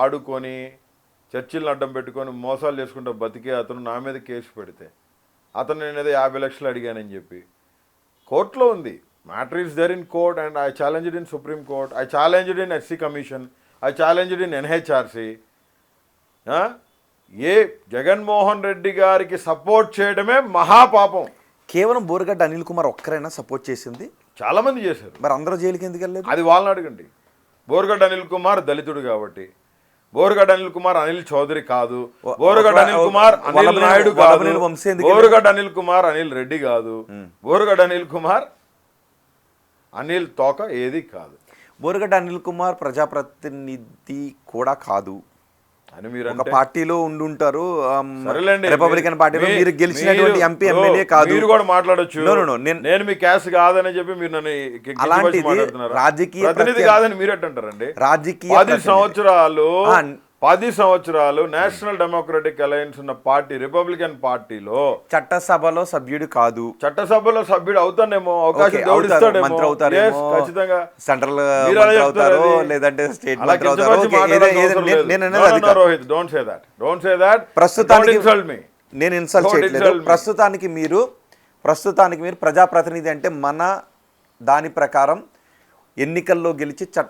ఆడుకొని చర్చిలను అడ్డం పెట్టుకొని మోసాలు చేసుకుంటూ బతికే అతను నా మీద కేసు పెడితే అతను నేనేదో 50 లక్షలు అడిగానని చెప్పి కోర్టులో ఉంది. Matter is there in court and I challenged in supreme court, I challenged in SC commission, I challenged in NHRC. ఏ జగన్మోహన్ రెడ్డి గారికి సపోర్ట్ చేయడమే మహాపాపం. కేవలం బోరుగడ్డ అనిల్ కుమార్ ఒక్కరైనా సపోర్ట్ చేసింది? చాలామంది చేశారు. మరి అందరూ జైలుకి ఎందుకు వెళ్ళలేదు? అది వాళ్ళని అడగండి. బోరుగడ్డ అనిల్ కుమార్ దళితుడు కాబట్టి, బోరుగడ్డ అనిల్ కుమార్ అనిల్ చౌదరి కాదు, బోరుగడ్డ అనిల్ కుమార్ అనిల్ నాయుడు కాదు, బోరుగడ్డ అనిల్ కుమార్ అనిల్ రెడ్డి కాదు, బోరుగడ్డ అనిల్ కుమార్ అనిల్ తోక ఏది కాదు. బోరుగడ్డ అనిల్ కుమార్ ప్రజాప్రతినిధి కూడా కాదు అని మీరు ఒక పార్టీలో ఉండుంటారు, రిపబ్లికన్ పార్టీలో. మీరు గెలిచినటువంటి ఎంపీ ఎమ్మెల్యే కాదు. మీరు కూడా మాట్లాడొచ్చు, నేను మీ క్యాస్ట్ కాదని చెప్పి మీరు నన్ను రాజకీయ ప్రతినిధి కాదని మీరు ఎట్టంటారండి? రాజకీయ 10 సంవత్సరాలు నేషనల్ డెమోక్రటిక్ అలయన్స్ ఉన్న పార్టీ రిపబ్లికన్ పార్టీలో చట్టసభలో సభ్యుడు కాదు. చట్టసభలో సభ్యుడు అవుతానేమో, అవకాశం దేవుడిస్తాడేమో, మంత్రి అవుతారేమో, ఖచ్చితంగా సెంట్రల్ మంత్రి అవుతారు, లేదంటే స్టేట్ మంత్రి అవుతారు. Rohit, don't say that. ప్రస్తుతానికి నేను ఇన్సల్ట్ చేయట్లేదు. ప్రస్తుతానికి మీరు ప్రజాప్రతినిధి అంటే మన దాని ప్రకారం ఎన్నికల్లో గెలిచి చట్ట